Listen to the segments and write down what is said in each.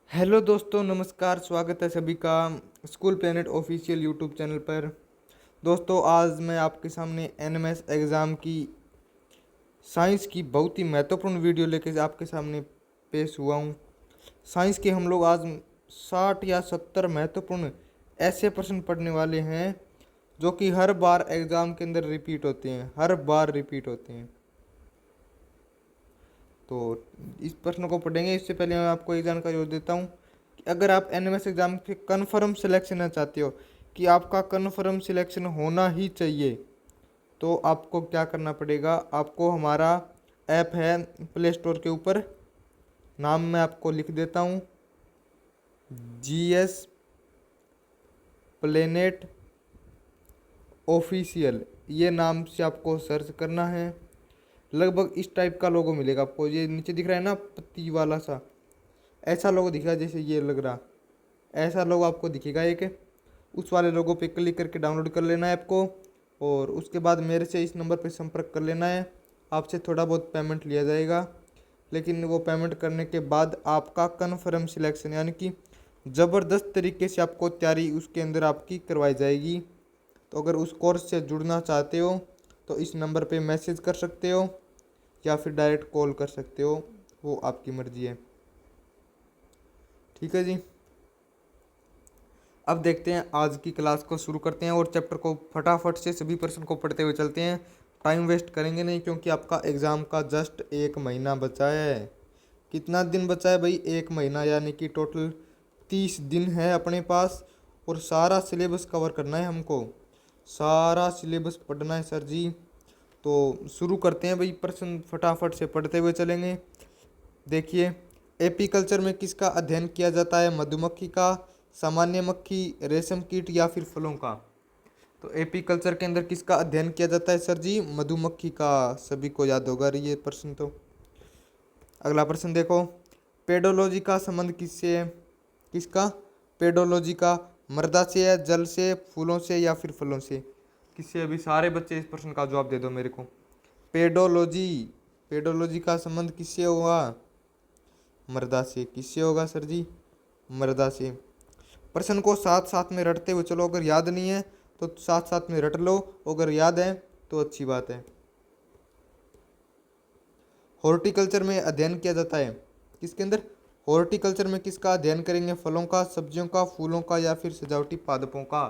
Hello दोस्तों, नमस्कार। स्वागत है सभी का school planet official YouTube channel पर। दोस्तों, आज मैं आपके सामने एनएमएस एग्ज़ाम की साइंस की बहुत ही महत्वपूर्ण वीडियो लेकर आपके सामने पेश हुआ हूँ। साइंस के हम लोग आज 60 या 70 महत्वपूर्ण ऐसे प्रश्न पढ़ने वाले हैं जो कि हर बार एग्ज़ाम के अंदर रिपीट होते हैं, हर बार रिपीट होते हैं। तो इस प्रश्न को पढ़ेंगे। इससे पहले मैं आपको एक जानकारी और देता हूँ कि अगर आप एनएमएस एग्ज़ाम के कन्फर्म सिलेक्शन चाहते हो कि आपका कन्फर्म सिलेक्शन होना ही चाहिए, तो आपको क्या करना पड़ेगा। आपको हमारा ऐप है प्ले स्टोर के ऊपर, नाम मैं आपको लिख देता हूँ, जीएस प्लेनेट ऑफिशियल। ये नाम से आपको सर्च करना है। लगभग इस टाइप का लोगो मिलेगा आपको। ये नीचे दिख रहा है ना, पत्ती वाला सा, ऐसा लोगो दिख रहा है, जैसे ये लग रहा, ऐसा लोगो आपको दिखेगा एक। उस वाले लोगो पे क्लिक करके डाउनलोड कर लेना है आपको, और उसके बाद मेरे से इस नंबर पे संपर्क कर लेना है। आपसे थोड़ा बहुत पेमेंट लिया जाएगा, लेकिन वो पेमेंट करने के बाद आपका कन्फर्म सिलेक्शन, यानी कि ज़बरदस्त तरीके से आपको तैयारी उसके अंदर आपकी करवाई जाएगी। तो अगर उस कोर्स से जुड़ना चाहते हो तो इस नंबर पे मैसेज कर सकते हो या फिर डायरेक्ट कॉल कर सकते हो, वो आपकी मर्ज़ी है। ठीक है जी। अब देखते हैं, आज की क्लास को शुरू करते हैं और चैप्टर को फटाफट से सभी प्रश्न को पढ़ते हुए चलते हैं। टाइम वेस्ट करेंगे नहीं, क्योंकि आपका एग्ज़ाम का जस्ट 1 महीना बचा है। कितना दिन बचा है भाई? 1 महीना, यानी कि टोटल 30 दिन है अपने पास, और सारा सिलेबस कवर करना है हमको, सारा सिलेबस पढ़ना है सर जी। तो शुरू करते हैं भाई, प्रश्न फटाफट से पढ़ते हुए चलेंगे। देखिए, एपीकल्चर में किसका अध्ययन किया जाता है? मधुमक्खी का, सामान्य मक्खी, रेशम कीट या फिर फलों का? तो एपीकल्चर के अंदर किसका अध्ययन किया जाता है सर जी? मधुमक्खी का। सभी को याद होगा ये प्रश्न तो। अगला प्रश्न देखो, पेडोलॉजी का संबंध किससे है? किसका? पेडोलॉजी का। मृदा से है, जल से, फूलों से या फिर फलों से? किससे? अभी सारे बच्चे इस प्रश्न का जवाब दे दो मेरे को। पेडोलॉजी, पेडोलॉजी का संबंध किससे होगा? मृदा से। किससे होगा सर जी? मृदा से। प्रश्न को साथ साथ में रटते हुए चलो, अगर याद नहीं है तो साथ साथ में रट लो, अगर याद है तो अच्छी बात है। हॉर्टिकल्चर में अध्ययन किया जाता है किसके अंदर? हॉर्टिकल्चर में किसका अध्ययन करेंगे? फलों का, सब्जियों का, फूलों का या फिर सजावटी पादपों का?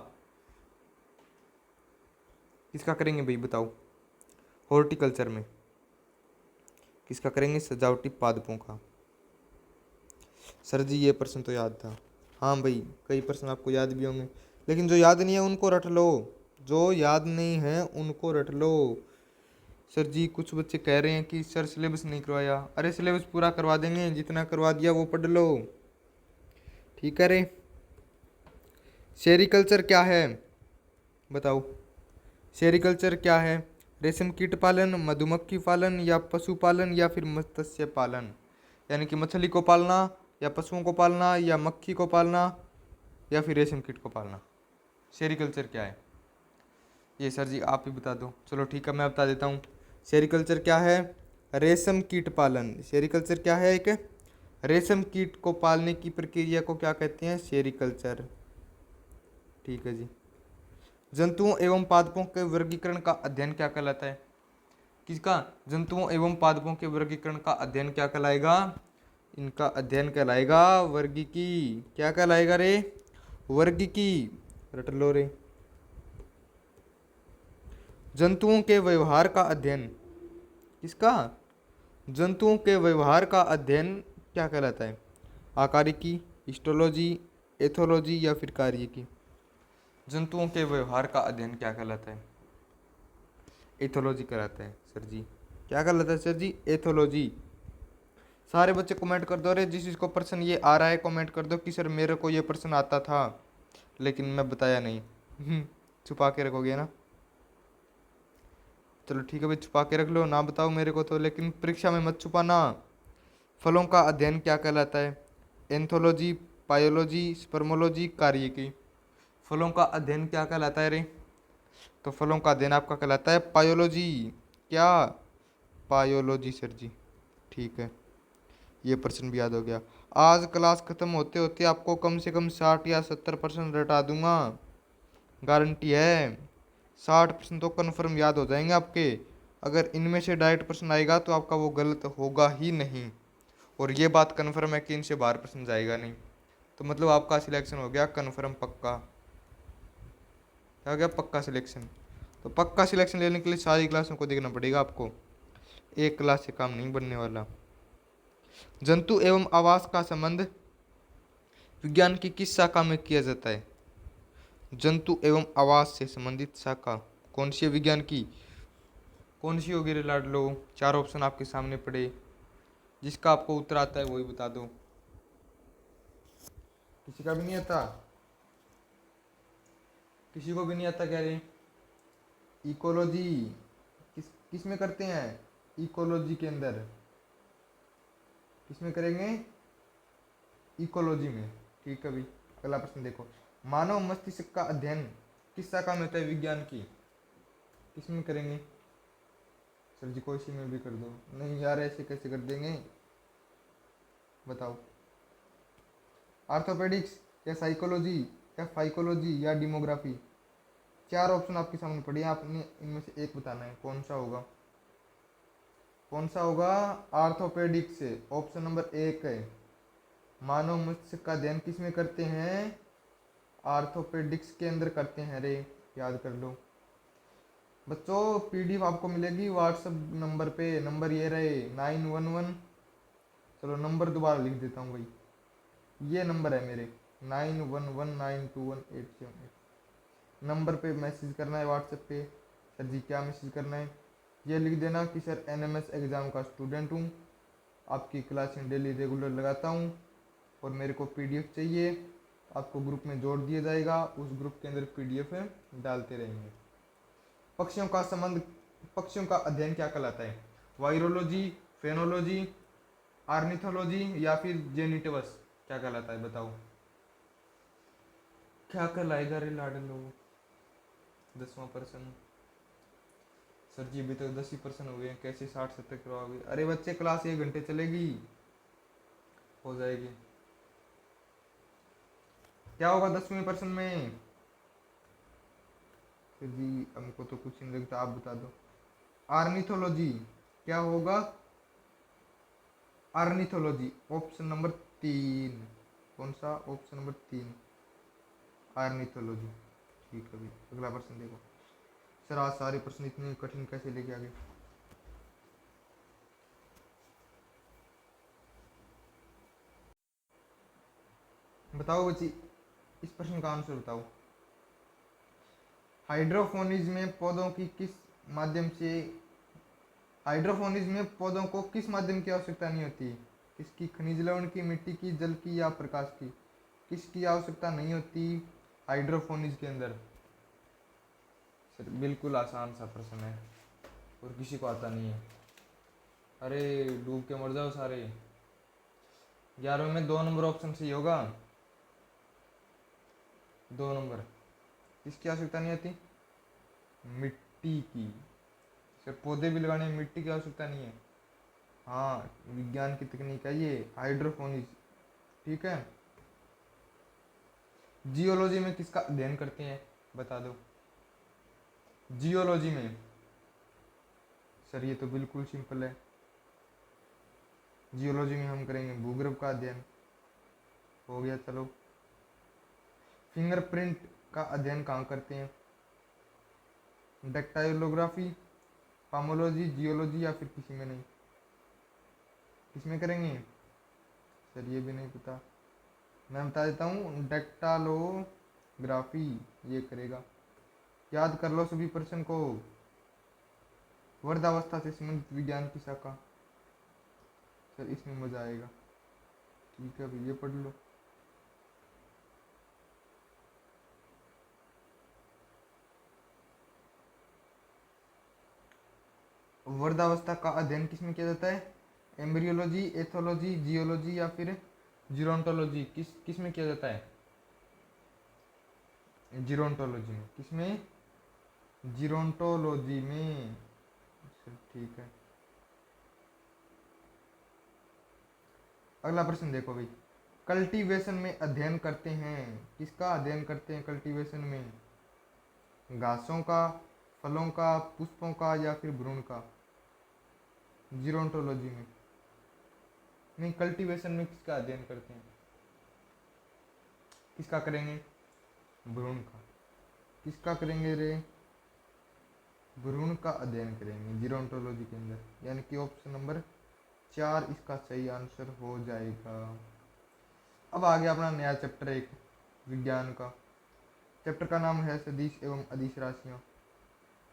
किसका करेंगे भाई बताओ? हॉर्टिकल्चर में किसका करेंगे? सजावटी पादपों का। सर जी ये प्रश्न तो याद था। हाँ भाई, कई प्रश्न आपको याद भी होंगे, लेकिन जो याद नहीं है उनको रट लो, जो याद नहीं है उनको रट लो। सर जी कुछ बच्चे कह रहे हैं कि सर सिलेबस नहीं करवाया। अरे सिलेबस पूरा करवा देंगे, जितना करवा दिया वो पढ़ लो। ठीक है रे। सेरिकल्चर क्या है बताओ? सेरिकल्चर क्या है? रेशम कीट पालन, मधुमक्खी पालन या पशुपालन या फिर मत्स्य पालन? यानी कि मछली को पालना या पशुओं को पालना या मक्खी को पालना या फिर रेशम कीट को पालना। सेरिकल्चर क्या है? ये सर जी आप ही बता दो। चलो ठीक है, मैं बता देता हूँ। सेरिकल्चर क्या है? रेशम कीट पालन। सेरिकल्चर क्या है? एक रेशम कीट को पालने की प्रक्रिया को क्या कहते हैं? सेरिकल्चर। ठीक है जी। जंतुओं एवं पादपों के वर्गीकरण का अध्ययन क्या कहलाता है? किसका? जंतुओं एवं पादपों के वर्गीकरण का अध्ययन क्या कहलाएगा? इनका अध्ययन कहलाएगा वर्गीकी। क्या कहलाएगा रे? वर्गीकी। रट लो रे। जंतुओं के व्यवहार का अध्ययन किसका? जंतुओं के व्यवहार का अध्ययन क्या कहलाता है? आकारिकी, हिस्टोलॉजी, एथोलॉजी या फिर कार्यकी? जंतुओं के व्यवहार का अध्ययन क्या कहलाता है? एथोलॉजी कहलाता है सर जी। क्या कहलाता है सर जी? एथोलॉजी। सारे बच्चे कमेंट कर दो रे, जिस जिसको प्रश्न ये आ रहा है कमेंट कर दो कि सर मेरे को ये प्रश्न आता था लेकिन मैं बताया नहीं। छुपा के रखोगे ना? चलो ठीक है भाई, छुपा के रख लो, ना बताओ मेरे को तो, लेकिन परीक्षा में मत छुपाना। फलों का अध्ययन क्या कहलाता है? एंथोलॉजी, पायोलॉजी, स्पर्मोलॉजी, कार्यकी? फलों का अध्ययन क्या कहलाता है रे? तो फलों का अध्ययन आपका कहलाता है पायोलॉजी। क्या? पायोलॉजी सर जी। ठीक है, ये प्रश्न भी याद हो गया। आज क्लास खत्म होते होते आपको कम से कम 60 या 70% रटा दूंगा, गारंटी है। 60% तो कन्फर्म याद हो जाएंगे आपके। अगर इनमें से डायरेक्ट प्रश्न आएगा तो आपका वो गलत होगा ही नहीं, और ये बात कन्फर्म है कि इनसे बाहर प्रश्न जाएगा नहीं। तो मतलब आपका सिलेक्शन हो गया कन्फर्म, पक्का। क्या हो गया? पक्का सिलेक्शन। तो पक्का सिलेक्शन लेने के लिए सारी क्लासों को देखना पड़ेगा आपको, एक क्लास से काम नहीं बनने वाला। जंतु एवं आवास का संबंध विज्ञान की किस शाखा में किया जाता है? जंतु एवं आवास से संबंधित शाखा कौन सी है विज्ञान की? कौन सी होगी रे लाडलो? चार ऑप्शन आपके सामने पड़े, जिसका आपको उत्तर आता है वही बता दो। किसी का भी नहीं आता? किसी को भी नहीं आता कह रहे? इकोलॉजी किस में करते हैं? इकोलॉजी के अंदर किस में करेंगे? इकोलॉजी में। ठीक है भाई, अगला प्रश्न देखो। मानव मस्तिष्क का अध्ययन किस शाखा में होता है विज्ञान की? किस में करेंगे? सर जी कोई सी में भी कर दो। नहीं यार, ऐसे कैसे कर देंगे, बताओ। आर्थोपेडिक्स या साइकोलॉजी या फाइकोलॉजी या डिमोग्राफी? चार ऑप्शन आपके सामने पड़े हैं, आपने इनमें से एक बताना है, कौन सा होगा? कौन सा होगा? आर्थोपेडिक्स से ऑप्शन नंबर एक है। मानव मस्तिष्क का अध्ययन किस में करते हैं? आर्थोपेडिक्स के अंदर करते हैं रे, याद कर लो बच्चों। पीडीएफ आपको मिलेगी व्हाट्सएप नंबर पे, नंबर ये रहे 911। चलो नंबर दोबारा लिख देता हूँ भाई, ये नंबर है मेरे 9119218788। नंबर पे मैसेज करना है व्हाट्सएप पे। सर जी क्या मैसेज करना है? ये लिख देना कि सर एनएमएस एग्ज़ाम का स्टूडेंट हूँ, आपकी क्लासें डेली रेगुलर लगाता हूँ, और मेरे को पीडीएफ चाहिए। आपको ग्रुप में जोड़ दिया जाएगा, उस ग्रुप के अंदर पीडीएफ डालते रहेंगे। पक्षियों का संबंध, पक्षियों का अध्ययन क्या कहलाता है? वायरोलॉजी, फेनोलॉजी, आर्निथोलॉजी या फिर जेनिटिवस, क्या कहलाता है बताओ? क्या कहलाएगा रे लाडलो? 10वां पर्सन। सर जी अभी तक 10 ही % हुए हैं, कैसे 60-70 करवाओगे? अरे बच्चे क्लास 1 घंटे चलेगी, हो जाएगी। क्या होगा 10वें % में? सर जी हमको तो कुछ नहीं लगता, आप बता दो। आर्निथोलॉजी, क्या होगा? आर्निथोलॉजी, ऑप्शन नंबर 3। कौन सा? Option number 3, आर्निथोलॉजी। ठीक है भाई, अगला प्रश्न देखो। सर आज सारे प्रश्न इतने कठिन कैसे लेके आ गए? बताओ बच्ची, इस प्रश्न का आंसर बताओ। हाइड्रोफोनिक्स में पौधों की किस माध्यम से, हाइड्रोफोनिक्स में पौधों को किस माध्यम की आवश्यकता नहीं होती? किसकी? खनिज लवण की, मिट्टी की, जल की या प्रकाश की? किसकी आवश्यकता नहीं होती हाइड्रोफोनिक्स के अंदर? सर बिल्कुल आसान सा प्रश्न है, और किसी को आता नहीं है। अरे डूब के मर जाओ सारे। 11वें में 2 नंबर ऑप्शन सही होगा। 2 नंबर, किसकी आवश्यकता नहीं होती? मिट्टी की। सिर्फ पौधे भी लगाने में मिट्टी की आवश्यकता नहीं है। हाँ, विज्ञान की तकनीक है ये, हाइड्रोफोनिक्स। ठीक है। जियोलॉजी में किसका अध्ययन करते हैं बता दो? जियोलॉजी में सर ये तो बिल्कुल सिंपल है, जियोलॉजी में हम करेंगे भूगर्भ का अध्ययन। हो गया, चलो। फिंगरप्रिंट का अध्ययन कहाँ करते हैं? डेक्टाइलोग्राफी, पामोलॉजी, जियोलॉजी या फिर किसी में नहीं? किस में करेंगे? सर ये भी नहीं पता, मैं बता देता हूँ, डेक्टालोग्राफी ये करेगा। याद कर लो सभी प्रश्न को। वर्धावस्था से संबंधित विज्ञान की शाखा। सर इसमें मजा आएगा। ठीक है भाई, ये पढ़ लो। वर्धावस्था का अध्ययन किसमें किया जाता है? एम्ब्रियोलॉजी, एथोलॉजी, जियोलॉजी या फिर जीरोंटोलॉजी, किस में किया जाता है? जीरोंटोलॉजी में। किसमें? जीरोंटोलॉजी में। चल ठीक है, अगला प्रश्न देखो भाई। कल्टीवेशन में अध्ययन करते हैं, किसका अध्ययन करते हैं कल्टीवेशन में? घासों का, फलों का, पुष्पों का या फिर भ्रूण का? जीरोंटोलॉजी में नहीं, कल्टीवेशन में किसका अध्ययन करते हैं? किसका करेंगे? भ्रूण का। किसका करेंगे रे? भ्रूण का अध्ययन करेंगे जीरोंटोलॉजी के अंदर, यानी कि ऑप्शन नंबर 4 इसका सही आंसर हो जाएगा। अब आ गया अपना नया चैप्टर एक विज्ञान का। चैप्टर का नाम है सदिश एवं अदिश राशियां।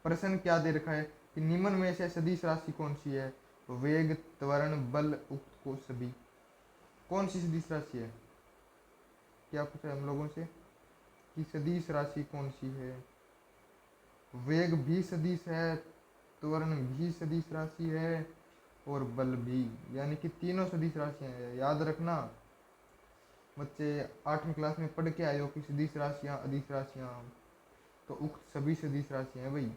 प्रश्न क्या दे रखा है कि निम्न में से सदिश राशि कौन सी है? वेग, त्वरण, बल, उक्त को सभी। कौन सी सदिश राशि है? क्या पूछा है हम लोगों से कि सदिश राशि कौन सी है? वेग भी सदिश है, त्वरण भी सदिश राशि है और बल भी, यानी कि तीनों सदिश राशियां हैं। याद रखना बच्चे, 8वीं क्लास में पढ़ के आए हो कि सदिश राशियां, अदिश राशियां, तो उक्त सभी सदिश राशियां हैं भाई।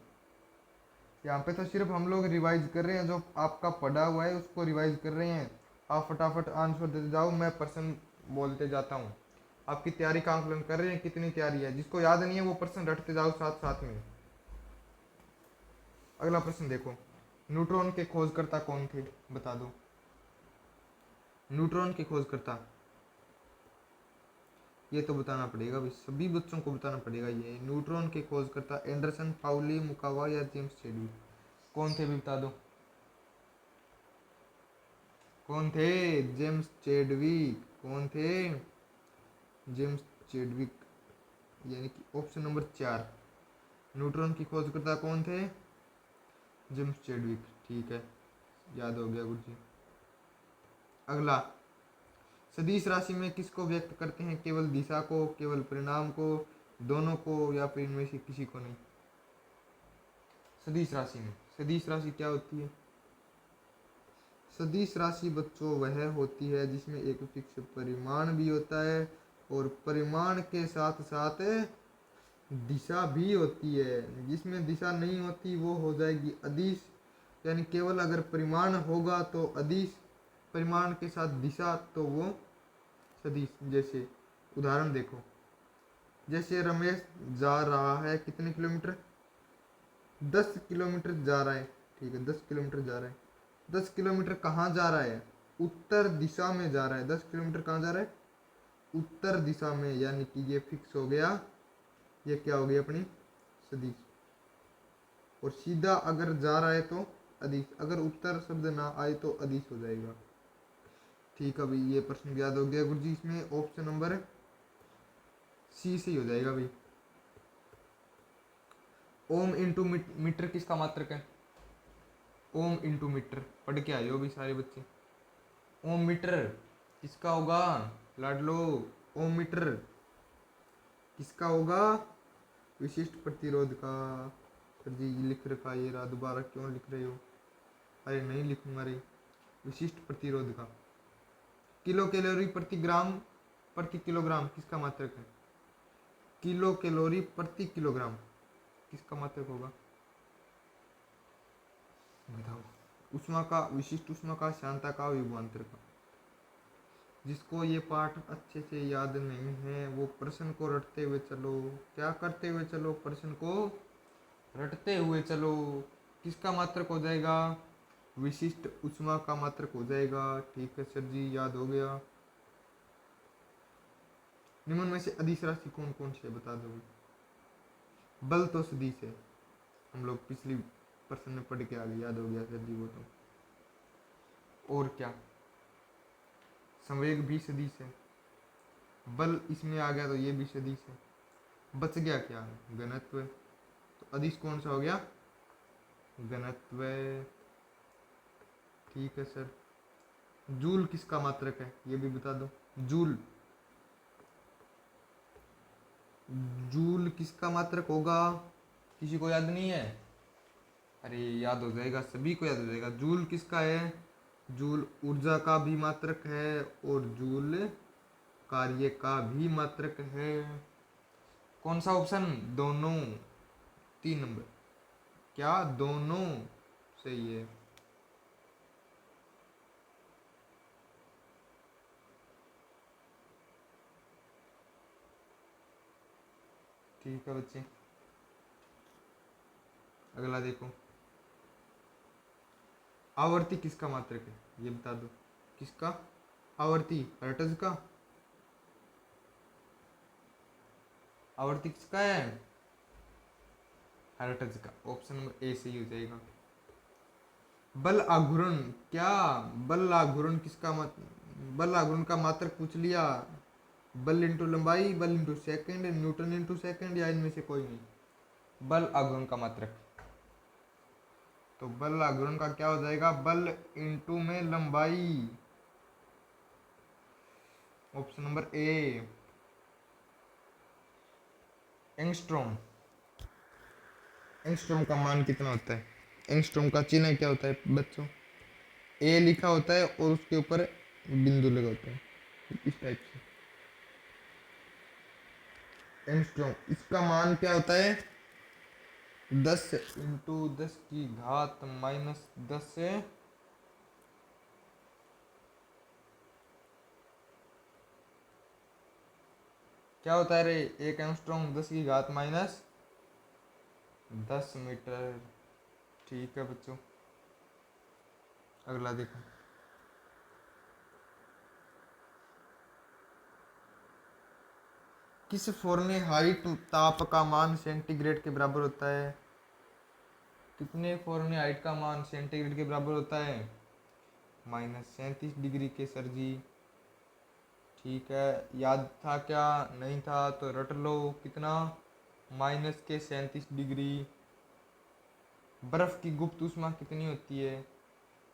यहाँ पे तो सिर्फ हम लोग रिवाइज कर रहे हैं, जो आपका पढ़ा हुआ है उसको रिवाइज कर रहे हैं। आप फटाफट आंसर देते जाओ, मैं प्रश्न बोलते जाता हूँ। आपकी तैयारी का आंकलन कर रहे हैं, कितनी तैयारी है। जिसको याद नहीं है वो प्रश्न रटते जाओ साथ साथ में। अगला प्रश्न देखो, न्यूट्रॉन के खोजकर्ता कौन थे? बता दो। न्यूट्रॉन के खोजकर्ता, ये तो बताना पड़ेगा भाई, सभी बच्चों को बताना पड़ेगा। ये न्यूट्रॉन के खोजकर्ता एंडरसन, पाउली, मुकावा या जेम्स चैडविक, कौन थे भी बता दो। कौन थे? James Chadwick. कौन थे? जेम्स चैडविक, यानी कि ऑप्शन नंबर 4। न्यूट्रॉन की खोजकर्ता कौन थे? James Chadwick. ठीक है, याद हो गया गुरु जी। अगला, सदिश राशि में किसको व्यक्त करते हैं? केवल दिशा को, केवल परिणाम को, दोनों को या फिर इनमें से किसी को नहीं? सदिश राशि में, सदिश राशि क्या होती है? सदिश राशि बच्चों वह होती है जिसमें एक फिक्स परिमाण भी होता है और परिमाण के साथ साथ दिशा भी होती है। जिसमें दिशा नहीं होती वो हो जाएगी अदिश, यानी केवल अगर परिमाण होगा तो अदिश, परिमाण के साथ दिशा तो वो सदिश। जैसे उदाहरण देखो, जैसे रमेश जा रहा है कितने किलोमीटर? 10 किलोमीटर जा रहा है। ठीक है, 10 किलोमीटर जा रहा है। 10 किलोमीटर कहाँ जा रहा है? उत्तर दिशा में जा रहा है। 10 किलोमीटर कहाँ जा रहा है? उत्तर दिशा में, यानी कि ये फिक्स हो गया। ये क्या हो गई अपनी सदिश। और सीधा अगर जा रहा है तो अदिश, अगर उत्तर शब्द ना आए तो अदिश हो जाएगा। ठीक है भाई, ये प्रश्न याद हो गया गुरु जी। इसमें ऑप्शन नंबर सी से ही हो जाएगा भाई। ओम इंटू मीटर किसका मात्रक है? ओम इंटू मीटर पढ़ के आए हो भी सारे बच्चे। ओम मीटर किसका होगा लाडलो? ओम मीटर किसका होगा? विशिष्ट प्रतिरोध का। सर जी लिख रखा ये रहा, दोबारा क्यों लिख रहे हो? अरे नहीं लिखूंगा रे। विशिष्ट प्रतिरोध का। किलो कैलोरी प्रति ग्राम प्रति किलोग्राम किसका मात्रक है? किलो कैलोरी प्रति किलोग्राम किसका मात्रक होगा? बताओ। ऊष्मा का, विशिष्ट ऊष्मा का, शांता का, विभवांतर का। जिसको ये पाठ अच्छे से याद नहीं है वो प्रश्न को रटते हुए चलो। क्या करते हुए चलो? प्रश्न को रटते हुए चलो। किसका मात्रक हो जाएगा? विशिष्ट ऊष्मा का मात्रक हो जाएगा। ठीक है सर जी, याद हो गया। निम्न में से अदिश राशि कौन कौन सी है बता दो। बल तो सदिश है, हम लोग पिछली प्रश्न में पढ़ के आ गए, याद हो गया सर जी वो तो। और क्या? संवेग भी सदिश है। बल इसमें आ गया तो ये भी सदिश है। बच गया क्या? घनत्व। तो अदिश कौन सा हो गया? घनत्व। ठीक है सर। जूल किसका मात्रक है ये भी बता दो। जूल, जूल किसका मात्रक होगा? किसी को याद नहीं है? अरे याद हो जाएगा, सभी को याद हो जाएगा। जूल किसका है? जूल ऊर्जा का भी मात्रक है और जूल कार्य का भी मात्रक है। कौन सा ऑप्शन? दोनों। 3 नंबर। क्या दोनों सही है? ठीक है बच्चे, अगला देखो। आवर्ती किसका मात्रक है ये बता दो। किसका? आवर्ती हर्ट्ज का। आवर्ती किसका है? हर्ट्ज का। ऑप्शन नंबर ए सही हो जाएगा। बल आघूर्ण, क्या बल आघूर्ण किसका मत, बल आघूर्ण का मात्रक पूछ लिया। बल इंटू लंबाई, बल into second, Newton into second, या इनमें से कोई नहीं। बल आघूर्ण का मात्रक, तो बल आघूर्ण का क्या हो जाएगा? बल इंटू में लंबाई। ऑप्शन नंबर ए, एंगस्ट्रॉम। एंगस्ट्रॉम का मान कितना होता है? एंगस्ट्रॉम का चिन्ह क्या होता है बच्चों? ए लिखा होता है और उसके ऊपर बिंदु लगा होता है, इस टाइप से। एंगस्ट्रॉम, इसका मान क्या होता है? 10 इंटू 10 की घात माइनस 10 से क्या होता है रे? एक एंगस्ट्रॉम 10 की घात माइनस 10 मीटर। ठीक है बच्चों, अगला देखो। किस फ़ारेनहाइट ताप का मान सेंटीग्रेड के बराबर होता है? कितने फ़ारेनहाइट का मान सेंटीग्रेड के बराबर होता है? -37 डिग्री के सर जी। ठीक है, याद था क्या? नहीं था तो रट लो। कितना? -37 डिग्री। बर्फ की गुप्त ऊष्मा कितनी होती है?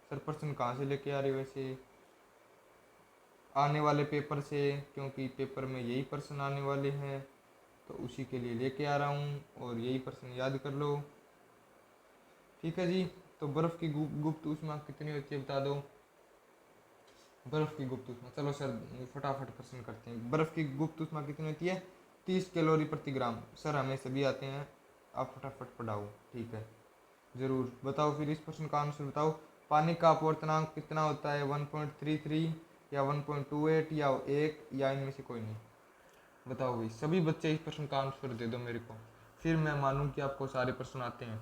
सर प्रश्न कहाँ से लेके आ रहे हो वैसे? आने वाले पेपर से, क्योंकि पेपर में यही प्रश्न आने वाले हैं, तो उसी के लिए लेके आ रहा हूँ, और यही प्रश्न याद कर लो। ठीक है जी, तो बर्फ की गुप्त ऊष्मा कितनी होती है बता दो। बर्फ की गुप्त ऊष्मा, चलो सर फटाफट प्रश्न करते हैं। बर्फ की गुप्त ऊष्मा कितनी होती है? 30 कैलोरी प्रति ग्राम। सर हमें सभी आते हैं, आप फटाफट पढ़ाओ। ठीक है, जरूर बताओ। फिर इस प्रश्न का आंसर बताओ। पानी का अपवर्तनांक कितना होता है? 1.33 या 1.28 या 1, या इनमें से कोई नहीं? बताओ भाई, सभी बच्चे इस प्रश्न का आंसर दे दो मेरे को, फिर मैं मानूं कि आपको सारे प्रश्न आते हैं।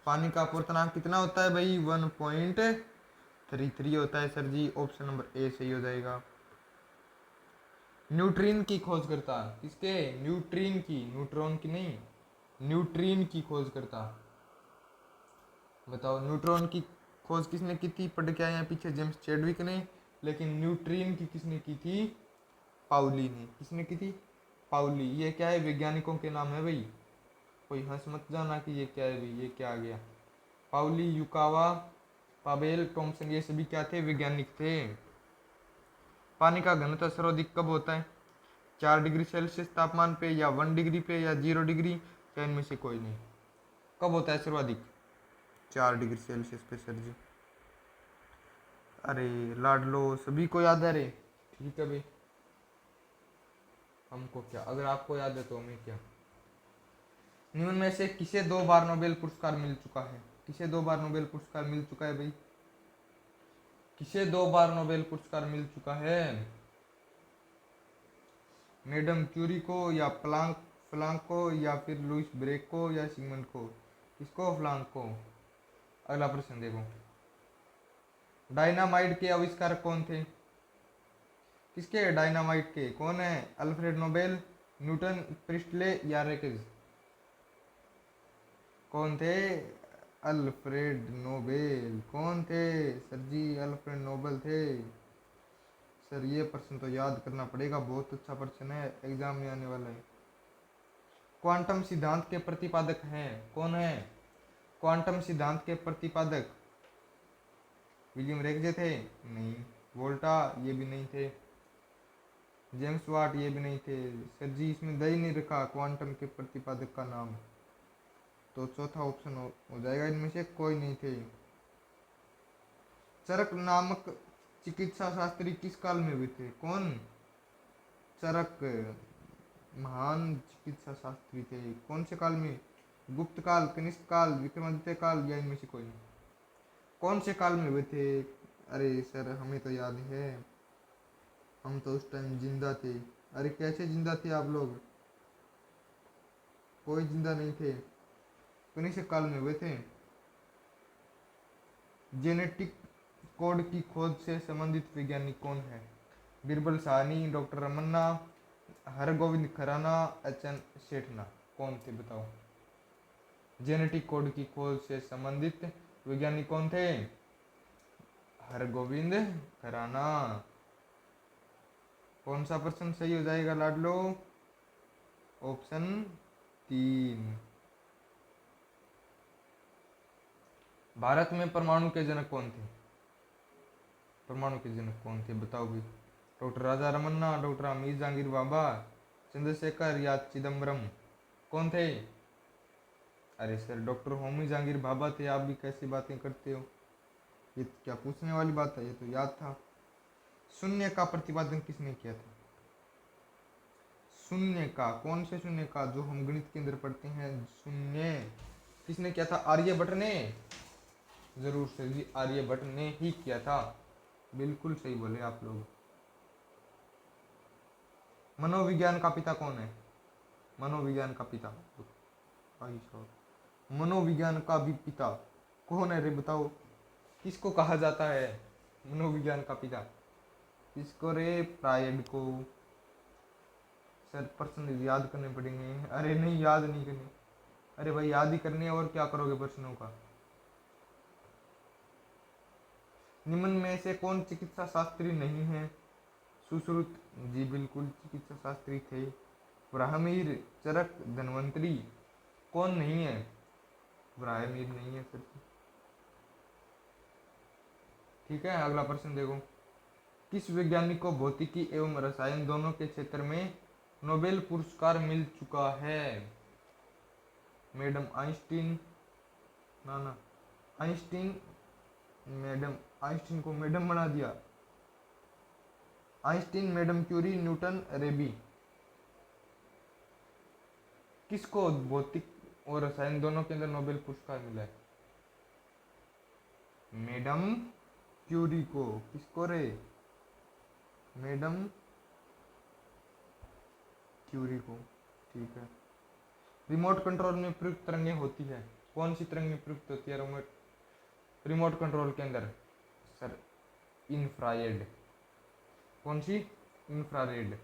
पानी का अपवर्तनांक कितना होता है भाई? 1.33 होता है sir ji. Option number A सही हो जाएगा। न्यूट्रिन की खोज करता किसके? न्यूट्रिन की, न्यूट्रॉन की नहीं, न्यूट्रिन की खोज करता। बताओ, न्यूट्रॉन की खोज किसने की थी? पढ़ के आए हैं पीछे, जेम्स चैडविक ने। लेकिन न्यूट्रिन की किसने की थी? पाउली ने। किसने की थी? पाउली। ये क्या है? वैज्ञानिकों के नाम है भाई, कोई हंस मत जाना कि ये क्या है भाई, ये क्या आ गया। पाउली, युकावा, पावेल, टॉमसन, ये सभी क्या थे? वैज्ञानिक थे। पानी का घनत्व सर्वाधिक कब होता है? 4 डिग्री सेल्सियस तापमान पे, या 1 डिग्री पे, या 0 डिग्री, या इनमें से कोई नहीं? कब होता है सर्वाधिक? 4 डिग्री सेल्सियस पे सर जी। अरे लाडलो, सभी को याद है रे। ठीक है भाई, हमको क्या, अगर आपको याद है तो हमें क्या। निम्न में से किसे 2 बार नोबेल पुरस्कार मिल चुका है? किसे 2 बार नोबेल पुरस्कार मिल चुका है भाई? किसे 2 बार नोबेल पुरस्कार मिल चुका है? मैडम क्यूरी को, या प्लांक फ्लांक को, या फिर लुइस ब्रेक को, या सिगमंड को? किसको? फ्लांक को। अगला प्रश्न देखो। डायनामाइट के आविष्कारक कौन थे? किसके? डायनामाइट के कौन है? अल्फ्रेड नोबेल, न्यूटन, प्रिस्टले, या रेकेज? कौन थे? Alfred Nobel. कौन थे सर जी? अल्फ्रेड नोबेल थे। सर ये प्रश्न तो याद करना पड़ेगा, बहुत अच्छा प्रश्न है, एग्जाम में आने वाला है। क्वांटम सिद्धांत के प्रतिपादक हैं? कौन है क्वांटम सिद्धांत के प्रतिपादक? विलियम रेगजे थे? नहीं। वोल्टा? ये भी नहीं थे। James Watt? ये भी नहीं थे। सर जी इसमें दही नहीं रखा क्वांटम के प्रतिपादक का नाम, तो चौथा ऑप्शन हो जाएगा, इनमें से कोई नहीं थे। चरक नामक चिकित्सा शास्त्री किस काल में हुए थे? कौन? चरक महान चिकित्सा शास्त्री थे। कौन से काल में? गुप्त काल, कनिष्क काल, विक्रमादित्य काल, या इनमें से कोई नहीं? कौन से काल में हुए थे? अरे सर हमें तो याद है, हम तो उस टाइम जिंदा थे। अरे कैसे जिंदा थे आप लोग? कोई जिंदा नहीं थे, कनिष्क काल में हुए थे। जेनेटिक कोड की खोज से संबंधित वैज्ञानिक कौन है? Birbal Sahni, doctor Ramanna, Hargobind Khorana, H N. सेठना। कौन थे बताओ? जेनेटिक कोड की खोज से संबंधित वैज्ञानिक कौन थे? हरगोविंद खुराना। कौन सा प्रश्न सही हो जाएगा लाडलो? ऑप्शन 3। भारत में परमाणु के जनक कौन थे? परमाणु के जनक कौन थे बताओ भी? डॉक्टर राजा रमन्ना, डॉक्टर अमीर जहांगीर बाबा, चंद्रशेखर या चिदम्बरम। कौन थे? अरे सर, डॉक्टर होमी जहांगीर बाबा थे। आप भी कैसी बातें करते हो? ये क्या पूछने वाली बात है? ये तो याद था। शून्य का प्रतिपादन किसने किया था? शून्य का, कौन से शून्य का? जो हम गणित के अंदर पढ़ते हैं शून्य, किसने किया था? आर्यभट्ट ने। जरूर सर जी, आर्यभट्ट ने ही किया था। बिल्कुल सही बोले आप लोग। मनोविज्ञान का पिता कौन है? मनोविज्ञान का पिता, भाई साहब, मनोविज्ञान का भी पिता कौन है रे बताओ? किसको कहा जाता है मनोविज्ञान का पिता? किसको रे? फ्रायड को। सर प्रश्न याद करने पड़ेंगे। अरे नहीं, याद नहीं करने। अरे भाई, याद ही करने, और क्या करोगे प्रश्नों का? निम्न में से कौन चिकित्सा शास्त्री नहीं है? सुश्रुत जी बिल्कुल चिकित्सा शास्त्री थे। ब्राह्मीर, चरक, धन्वंतरी। कौन नहीं है? ब्राह्मीर नहीं है सर। ठीक है, अगला प्रश्न देखो। किस वैज्ञानिक को भौतिकी एवं रसायन दोनों के क्षेत्र में नोबेल पुरस्कार मिल चुका है? Madam Einstein. ना ना, आइंस्टीन मैडम, आइंस्टीन को मैडम बना दिया। आइंस्टीन, मैडम क्यूरी, न्यूटन, रेबी। किसको भौतिक और रसायन दोनों के अंदर नोबेल पुरस्कार मिला है? मैडम क्यूरी को। किसको रे? मैडम क्यूरी को। ठीक है। रिमोट कंट्रोल में प्रयुक्त तरंगें होती है। कौन सी तरंगें प्रयुक्त होती है रिमोट कंट्रोल के अंदर? Sir infrared. कौन सी? इंफ्रारेड।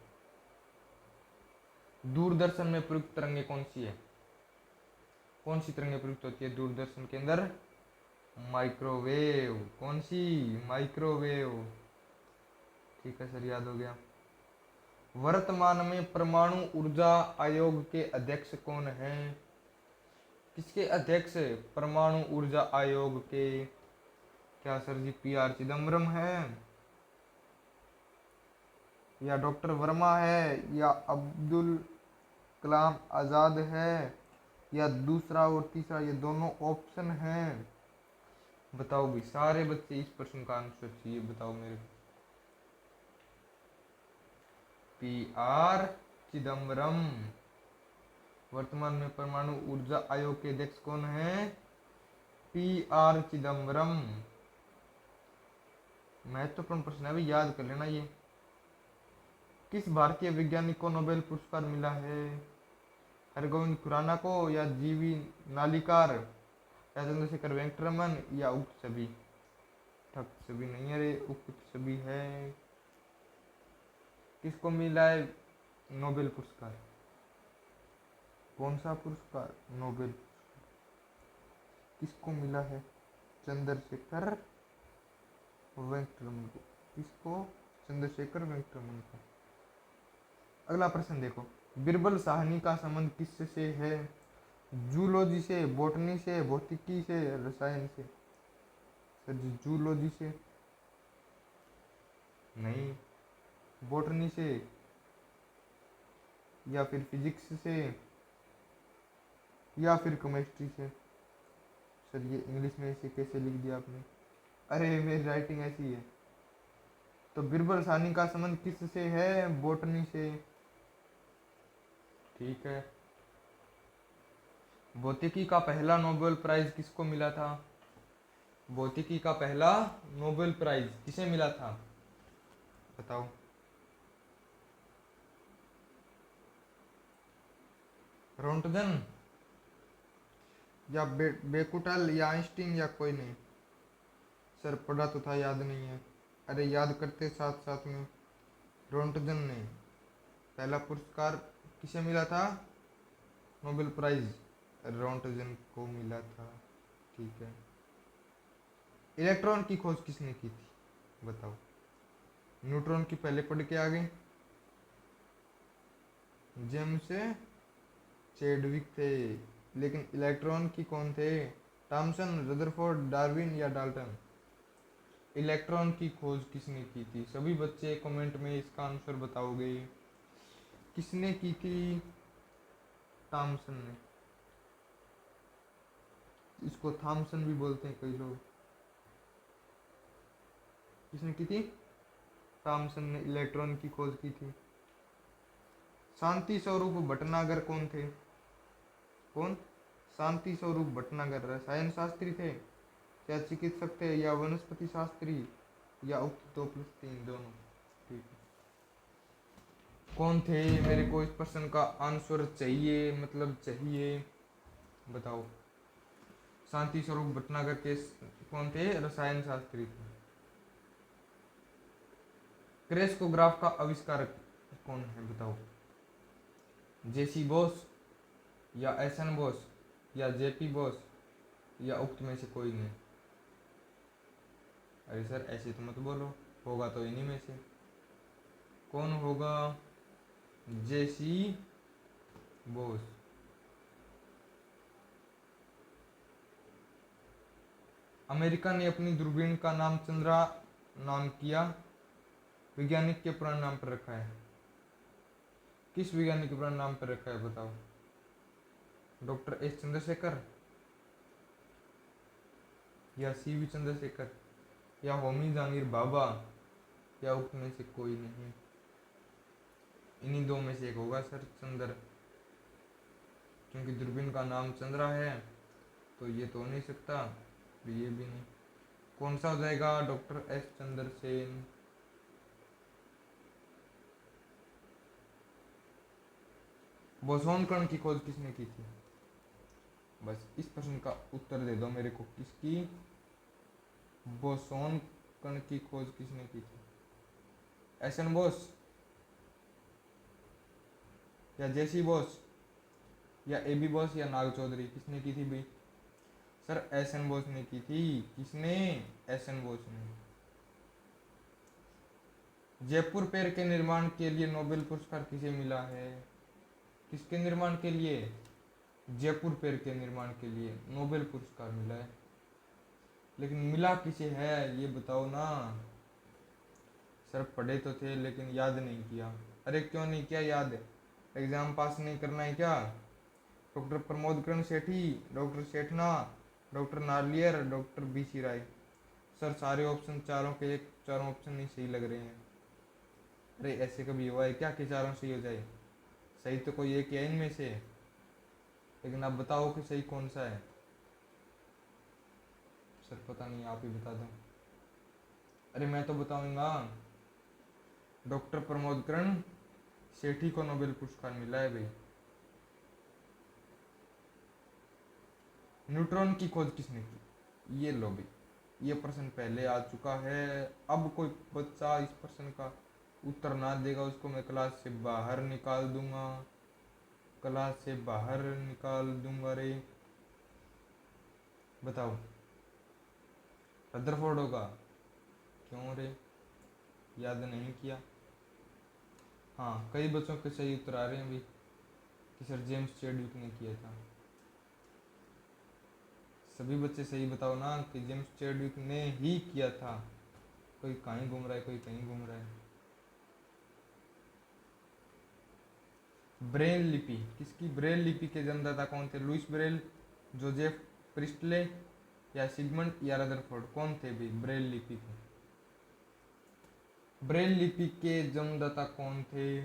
दूरदर्शन में प्रयुक्त तरंगें कौन सी है? कौन सी तरंगें प्रयुक्त होती है दूरदर्शन के अंदर? माइक्रोवेव। कौन सी? माइक्रोवेव। ठीक है सर, याद हो गया। वर्तमान में परमाणु ऊर्जा आयोग के अध्यक्ष कौन हैं? किसके अध्यक्ष? परमाणु ऊर्जा आयोग के। क्या सर जी पी.आर. चिदम्बरम है, या डॉक्टर वर्मा है, या अब्दुल कलाम आज़ाद है, या दूसरा और तीसरा? ये दोनों ऑप्शन हैं। बताओ भी, सारे बच्चे इस प्रश्न का आंसर चाहिए। बताओ मेरे। पी.आर. चिदम्बरम। वर्तमान में परमाणु ऊर्जा आयोग के अध्यक्ष कौन है? पी.आर. चिदम्बरम। महत्वपूर्ण प्रश्न है, अभी याद कर लेना ये। किस भारतीय वैज्ञानिक को नोबेल पुरस्कार मिला है? हरगोविंद खुराना को, या जीवी नालिकार, या चंद्रशेखर वेंकटरमन, या उक्त सभी? ठक सभी नहीं है रे, उक्त सभी है। किसको मिला है नोबेल पुरस्कार? कौन सा पुरस्कार? नोबेल किसको मिला है? चंद्रशेखर वेंकटरमन को। किसको? चंद्रशेखर वेंकटरमन को। अगला प्रश्न देखो। बीरबल साहनी का संबंध किससे है? जूलॉजी से, बॉटनी से, भौतिकी से, रसायन से? सर जी जूलॉजी से नहीं, बॉटनी से, या फिर फिजिक्स से, या फिर केमिस्ट्री से? सर ये इंग्लिश में इसे कैसे लिख दिया आपने? अरे मेरी राइटिंग ऐसी है। तो बीरबल साहनी का संबंध किससे है? बॉटनी से। ठीक है। भौतिकी का पहला नोबेल प्राइज किसको मिला था? भौतिकी का पहला नोबेल प्राइज किसे मिला था बताओ? रोंटगन या बेकुटल या आइंस्टीन या कोई नहीं? सर पढ़ा तो था, याद नहीं है। अरे याद करते साथ साथ में। रोंटगन ने पहला पुरस्कार किसे मिला था? नोबेल प्राइज रोंटगन को मिला था। ठीक है। इलेक्ट्रॉन की खोज किसने की थी? बताओ। न्यूट्रॉन की पहले पढ़ के आ गए। जेम्स चैडविक थे। लेकिन इलेक्ट्रॉन की कौन थे? थॉमसन, रदरफोर्ड, डार्विन या डाल्टन? इलेक्ट्रॉन की खोज किसने की थी? सभी बच्चे कमेंट में इसका आंसर बताओगे। किसने की थी? थॉमसन ने। इसको थॉमसन भी बोलते हैं कई लोग। किसने की थी? थॉमसन ने इलेक्ट्रॉन की खोज की थी। शांति स्वरूप भटनागर कौन थे? कौन? शांति स्वरूप भटनागर रसायन शास्त्री थे, या चिकित्सक थे, या वनस्पति शास्त्री, या उक्त 2+3 दोनों? ठीक है। कौन थे? मेरे को इस प्रश्न का आंसर चाहिए, मतलब चाहिए। बताओ। शांति स्वरूप भटनागर के कौन थे? रसायन शास्त्री थे। क्रेस्कोग्राफ का आविष्कारक कौन है? बताओ। जेसी बोस, या एसन बोस, या जेपी बोस, या उक्त में से कोई नहीं? अरे सर ऐसे तो मत बोलो, होगा तो इन्हीं में से। कौन होगा? जेसी बोस। अमेरिका ने अपनी दूरबीन का नाम चंद्रा नाम किया वैज्ञानिक के पुराने नाम पर रखा है। किस वैज्ञानिक के पुराने नाम पर रखा है? बताओ। डॉक्टर एस चंद्रशेखर, या सीवी चंद्रशेखर, या होमी जहांगीर भाभा, या उक्त में से कोई नहीं? इन्हीं दो में से एक होगा सर, चंद्र। क्योंकि दूरबीन का नाम चंद्रा है तो ये तो हो नहीं सकता, तो ये भी नहीं। कौन सा हो जाएगा? Doctor S Chandrasen. बोसोन कण की खोज किसने की थी? बस इस प्रश्न का उत्तर दे दो मेरे को। किसकी? बोसोन कण की खोज किसने की थी? एसन बोस, या जेसी बोस, या एबी बोस, या नाग चौधरी? किसने की थी भाई? सर एसन बोस ने की थी। किसने? एसन बोस ने। जयपुर पेड़ के निर्माण के लिए नोबेल पुरस्कार किसे मिला है? किसके निर्माण के लिए? जयपुर पेड़ के निर्माण के लिए नोबेल पुरस्कार मिला है। लेकिन मिला किसे है ये बताओ ना। सर पढ़े तो थे लेकिन याद नहीं किया। अरे क्यों नहीं किया याद? एग्जाम पास नहीं करना है क्या? Doctor Pramod Karan Sethi, doctor Sethna, doctor Narlikar, doctor B C Roy? Sir सारे ऑप्शन चारों के एक, चारों ऑप्शन नहीं सही लग रहे हैं। अरे ऐसे कभी हुआ है क्या कि चारों सही हो जाए? सही तो कोई एक है इनमें से, लेकिन आप बताओ कि सही कौन सा है। सर पता नहीं, आप ही बता दो। अरे मैं तो बताऊंगा। डॉक्टर प्रमोद करण सेठी को नोबेल पुरस्कार मिला है भाई। न्यूट्रॉन की खोज किसने की? ये लो भाई, ये प्रश्न पहले आ चुका है। अब कोई बच्चा इस प्रश्न का उत्तर ना देगा उसको मैं क्लास से बाहर निकाल दूंगा। क्लास से बाहर निकाल दूंगा रे। बताओ। रदरफोर्ड होगा? क्यों रे, याद नहीं किया? हाँ कई बच्चों के सही उत्तर आ रहे हैं भाई कि सर जेम्स चैडविक ने किया था। सभी बच्चे सही बताओ ना कि जेम्स चैडविक ने ही किया था। कोई कहीं घूम रहा है, कोई कहीं घूम रहा है। ब्रेल लिपि किसकी? ब्रेल लिपि के जन्मदाता कौन थे? लुइस ब्रेल, जोसेफ प्रिस्टले, या सिगमंड, या रदरफोर्ड? कौन थे भाई ब्रेल लिपि के? ब्रेल लिपि के जन्मदाता कौन थे?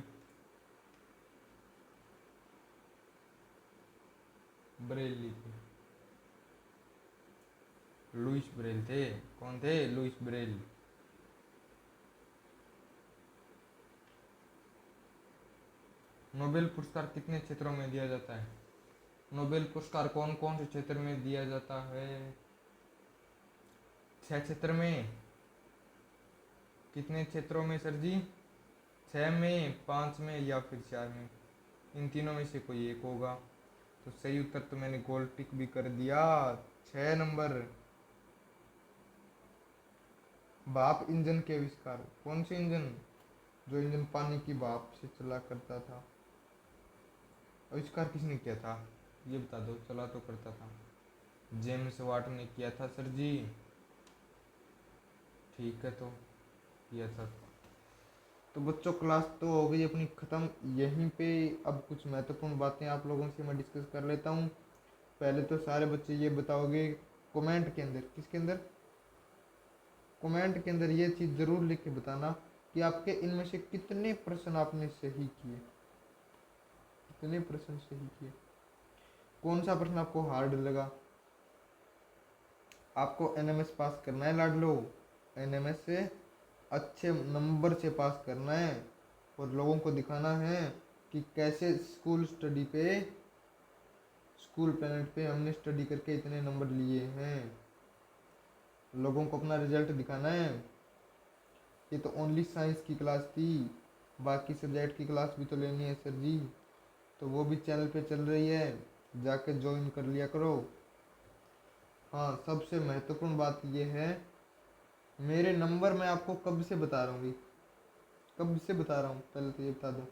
ब्रेल लिपि लुइस ब्रेल थे। कौन थे? Louis Braille. नोबेल पुरस्कार कितने क्षेत्रों में दिया जाता है? नोबेल पुरस्कार कौन कौन से क्षेत्र में दिया जाता है? 6 क्षेत्र में। कितने क्षेत्रों में सर जी? 6 में, 5 में या फिर 4 में? इन तीनों में से कोई एक होगा। तो सही उत्तर तो मैंने गोल टिक भी कर दिया। 6 नंबर। भाप इंजन के आविष्कार। कौन से इंजन? जो इंजन पानी की भाप से चला करता था। आविष्कार किसने किया था ये बता दो। चला तो करता था, जेम्स वाट ने किया था सर जी। ठीक है, तो किया था। तो बच्चों क्लास तो हो गई अपनी ख़त्म यहीं पे। अब कुछ महत्वपूर्ण बातें आप लोगों से मैं डिस्कस कर लेता हूँ। पहले तो सारे बच्चे ये बताओगे कमेंट के अंदर, किसके अंदर? कमेंट के अंदर ये चीज़ ज़रूर लिख के बताना कि आपके इनमें से कितने प्रश्न आपने सही किए, कितने प्रश्न सही किए। कौन सा प्रश्न आपको हार्ड लगा? आपको एनएमएस पास करना है लाडलो। एनएमएस से अच्छे नंबर से पास करना है और लोगों को दिखाना है कि कैसे स्कूल प्लेनेट पे हमने स्टडी करके इतने नंबर लिए हैं। लोगों को अपना रिजल्ट दिखाना है। ये तो ओनली साइंस की क्लास थी, बाकी सब्जेक्ट की क्लास भी तो लेनी है सर जी। तो वो भी चैनल पे चल रही है, जाके ज्वाइन कर लिया करो। हाँ, सबसे महत्वपूर्ण बात ये है, मेरे नंबर मैं आपको कब से बता रहा हूँ, कब से बता रहा हूँ, पहले तो ये बता दो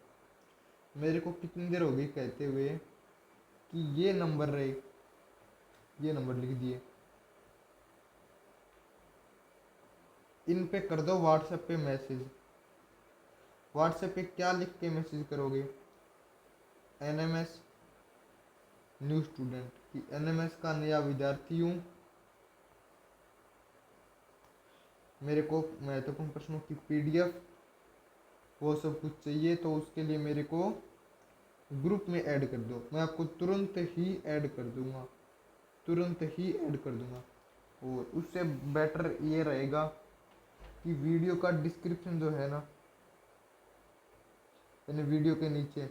मेरे को कितनी देर हो गई कहते हुए कि ये नंबर रहे, ये नंबर लिख दिए। इन पे कर दो व्हाट्सएप पे मैसेज। व्हाट्सएप पे क्या लिख के मैसेज करोगे? एनएमएस न्यू स्टूडेंट कि एनएमएस का नया विद्यार्थी हूँ, मेरे को महत्वपूर्ण प्रश्नों की पीडीएफ वो सब कुछ चाहिए। तो उसके लिए मेरे को ग्रुप में ऐड कर दो, मैं आपको तुरंत ही ऐड कर दूंगा, तुरंत ही ऐड कर दूंगा। और उससे बेटर ये रहेगा कि वीडियो का डिस्क्रिप्शन जो है ना, यानी वीडियो के नीचे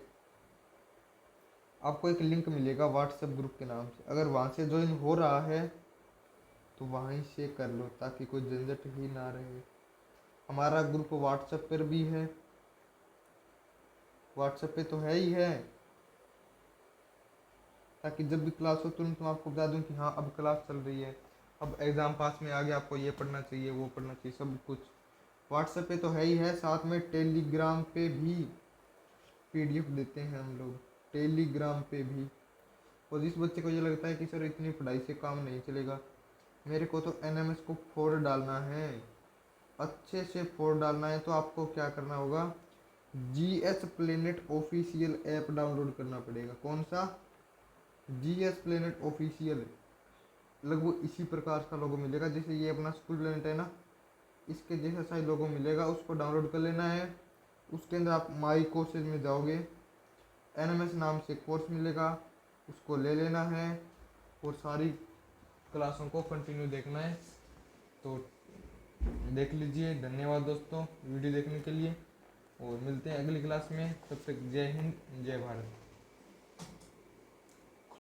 आपको एक लिंक मिलेगा व्हाट्सएप ग्रुप के नाम से। अगर वहाँ से ज्वाइन हो रहा है तो वहीं से कर लो, ताकि कोई झंझट ही ना रहे। हमारा ग्रुप व्हाट्सएप पर भी है, व्हाट्सएप पे तो है ही है, ताकि जब भी क्लास हो तुरंत मैं आपको बता दूं कि हाँ अब क्लास चल रही है, अब एग्ज़ाम पास में आ गया, आपको ये पढ़ना चाहिए वो पढ़ना चाहिए, सब कुछ व्हाट्सएप पे तो है ही है। साथ में टेलीग्राम पे भी पीडीएफ देते हैं हम लोग, टेलीग्राम पे भी। और जिस बच्चे को ये लगता है कि सर इतनी पढ़ाई से काम नहीं चलेगा, मेरे को तो एनएमएस को फोड़ डालना है, अच्छे से फोड़ डालना है, तो आपको क्या करना होगा? GS planet official app download करना पड़ेगा। कौन सा? GS planet official. लगभग इसी प्रकार का लोगो मिलेगा जैसे ये अपना स्कूल प्लेनेट है ना, इसके जैसा सा लोगो मिलेगा, उसको डाउनलोड कर लेना है। उसके अंदर आप माई कोर्सेज में जाओगे, एनएमएस नाम से कोर्स मिलेगा, उसको ले लेना है और सारी क्लासों को कंटिन्यू देखना है। तो देख लीजिए। धन्यवाद दोस्तों वीडियो देखने के लिए, और मिलते हैं अगली क्लास में। तब तक जय हिंद, जय भारत।